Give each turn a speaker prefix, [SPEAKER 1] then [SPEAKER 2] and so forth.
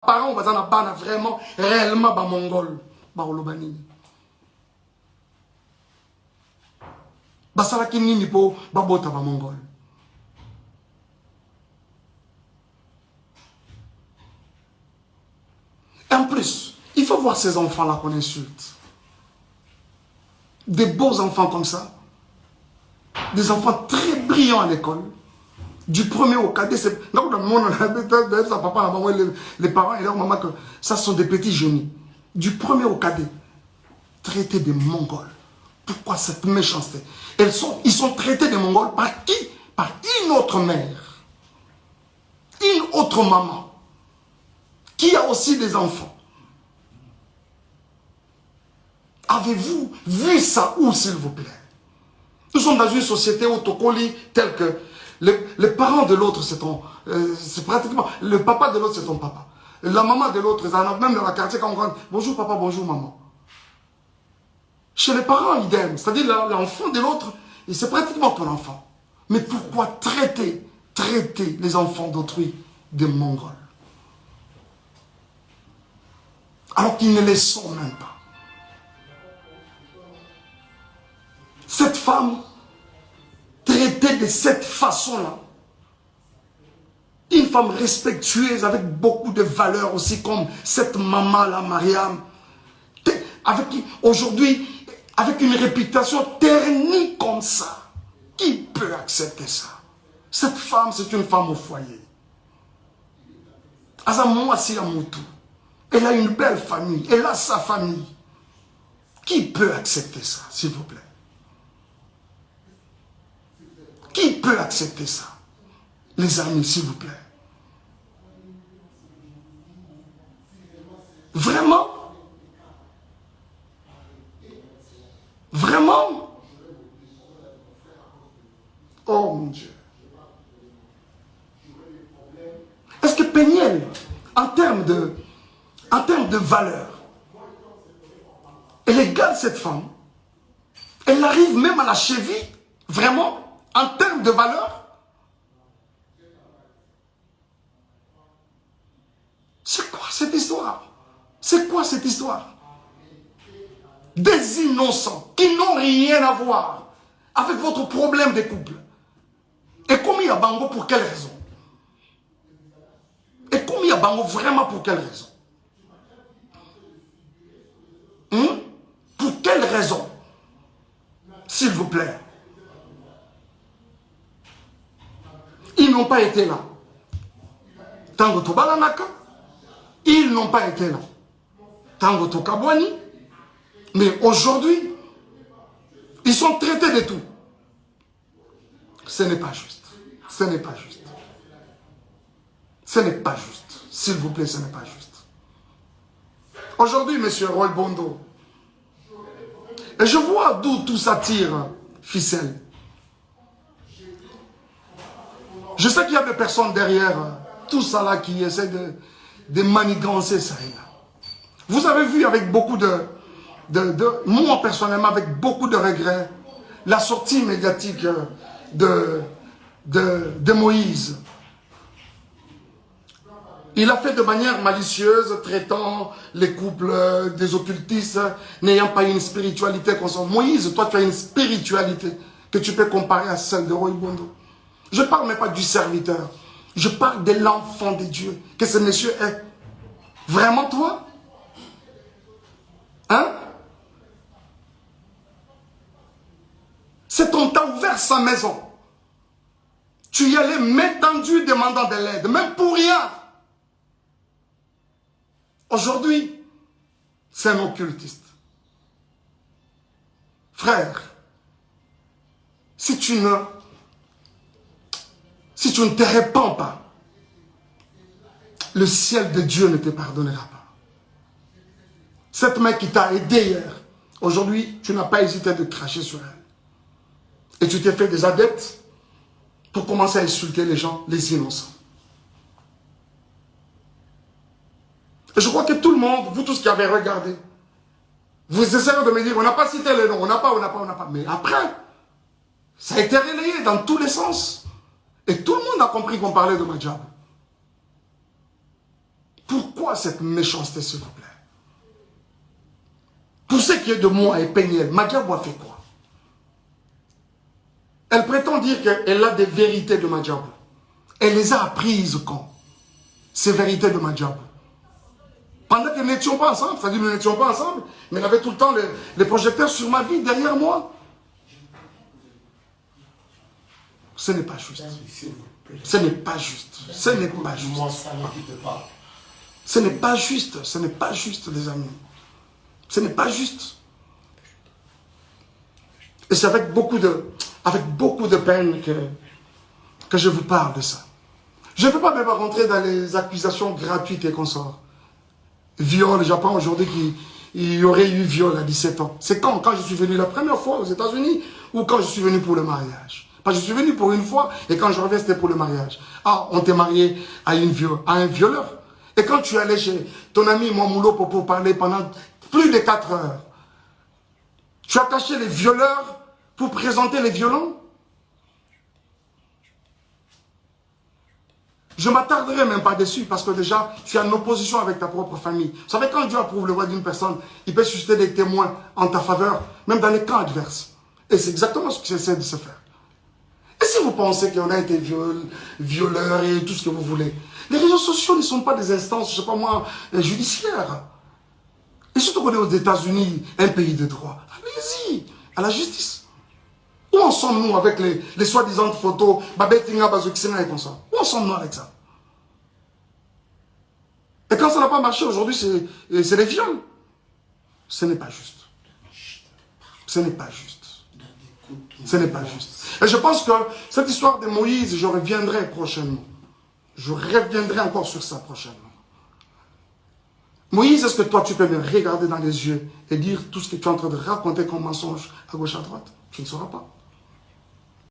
[SPEAKER 1] parents bazana bana vraiment réellement ba mongol ba olobani basala kinini po ba bota ba mongol. En plus, il faut voir ces enfants-là qu'on insulte. Des beaux enfants comme ça. Des enfants très brillants à l'école. Du premier au cadet, c'est... Donc, dans le monde, papa, les parents et leur maman, que ça sont des petits génies. Du premier au cadet, traités de Mongols. Pourquoi cette méchanceté? Ils sont traités de Mongols par qui? Par une autre mère. Une autre maman. Qui a aussi des enfants. Avez-vous vu ça où, s'il vous plaît? Nous sommes dans une société où Tokoli, tel que les parents de l'autre, c'est pratiquement... Le papa de l'autre, c'est ton papa. La maman de l'autre, même dans la quartier, quand on rentre, bonjour papa, bonjour maman. Chez les parents, idem. C'est-à-dire l'enfant de l'autre, c'est pratiquement ton enfant. Mais pourquoi traiter les enfants d'autrui de Mongols? Alors qu'ils ne les sont même pas. Cette femme, traitée de cette façon-là, une femme respectueuse, avec beaucoup de valeurs aussi, comme cette maman-là, Mariam, aujourd'hui, avec une réputation ternie comme ça, qui peut accepter ça? Cette femme, c'est une femme au foyer. Elle a une belle famille, elle a sa famille. Qui peut accepter ça, s'il vous plaît? Qui peut accepter ça? Les amis, s'il vous plaît. Vraiment? Vraiment? Oh mon Dieu. Est-ce que Péniel, en termes de valeur, elle égale cette femme? Elle arrive même à la cheville? Vraiment? En termes de valeur? C'est quoi cette histoire? C'est quoi cette histoire? Des innocents qui n'ont rien à voir avec votre problème de couple. Et commis à Bango pour quelle raison? Et commis à Bango vraiment pour quelle raison? Pour quelle raison? S'il vous plaît. Ils n'ont pas été là. Tango Tobalanaka, ils n'ont pas été là. Tango Tokabwani, mais aujourd'hui, ils sont traités de tout. Ce n'est pas juste. Ce n'est pas juste. Ce n'est pas juste. S'il vous plaît, ce n'est pas juste. Aujourd'hui, monsieur Roy Bondo, et je vois d'où tout ça tire, ficelle. Je sais qu'il y a des personnes derrière tout ça là qui essaient de manigancer ça et là. Vous avez vu avec beaucoup moi personnellement, avec beaucoup de regrets, la sortie médiatique de Moïse. Il a fait de manière malicieuse, traitant les couples des occultistes, n'ayant pas une spiritualité consciente. Moïse, toi tu as une spiritualité que tu peux comparer à celle de Roy Bondo. Je ne parle même pas du serviteur. Je parle de l'enfant de Dieu que ce monsieur est. Vraiment toi? Hein? C'est on t'a ouvert sa maison. Tu y allais main tendue demandant de l'aide, même pour rien. Aujourd'hui, c'est un occultiste. Frère, si tu ne te répands pas, le ciel de Dieu ne te pardonnera pas. Cette mère qui t'a aidé hier, aujourd'hui, tu n'as pas hésité de cracher sur elle. Et tu t'es fait des adeptes pour commencer à insulter les gens, les innocents. Et je crois que tout le monde, vous tous qui avez regardé, vous essayez de me dire, on n'a pas cité les noms, on n'a pas. Mais après, ça a été relayé dans tous les sens. Et tout le monde a compris qu'on parlait de Madjab. Pourquoi quoi cette méchanceté, s'il vous plaît? Tout ce qui est de moi et Peniel, Madiabou a fait quoi? Elle prétend dire qu'elle a des vérités de Madiabou. Elle les a apprises quand? Ces vérités de Madiabou. Pendant que nous n'étions pas ensemble, c'est-à-dire nous n'étions pas ensemble, mais elle avait tout le temps les projecteurs sur ma vie, derrière moi. Ce n'est pas juste. Ce n'est pas juste. Ce n'est pas juste. Ce n'est pas juste. Ce n'est pas juste, les amis. Ce n'est pas juste. Et c'est avec beaucoup de peine que je vous parle de ça. Je ne veux pas même rentrer dans les accusations gratuites et consorts. Viol, j'apprends aujourd'hui qu'il y aurait eu viol à 17 ans. C'est quand je suis venu la première fois aux États-Unis ou quand je suis venu pour le mariage? Parce que je suis venu pour une fois et quand je reviens, c'était pour le mariage. Ah, on t'est marié à un violeur. Et quand tu es allé chez ton ami Mouamoulo pour parler pendant plus de 4 heures, tu as caché les violeurs pour présenter les violents? Je ne m'attarderai même pas dessus parce que déjà, tu es en opposition avec ta propre famille. Vous savez, quand Dieu approuve le voix d'une personne, il peut susciter des témoins en ta faveur, même dans les camps adverses. Et c'est exactement ce qui essaie de se faire. Et si vous pensez qu'on a été violeurs et tout ce que vous voulez, les réseaux sociaux ne sont pas des instances, je ne sais pas moi, judiciaires. Et surtout qu'on est aux États-Unis, un pays de droit. Allez-y, à la justice. Où en sommes-nous avec les soi-disant photos, Babetinga, Bazouksena et comme ça? Où en sommes-nous avec ça? Et quand ça n'a pas marché aujourd'hui, c'est des viols. Ce n'est pas juste. Ce n'est pas juste. Ce n'est pas juste. Et je pense que cette histoire de Moïse, je reviendrai prochainement. Je reviendrai encore sur ça prochainement. Moïse, est-ce que toi, tu peux me regarder dans les yeux et dire tout ce que tu es en train de raconter comme mensonge à gauche, à droite? Tu ne sauras pas.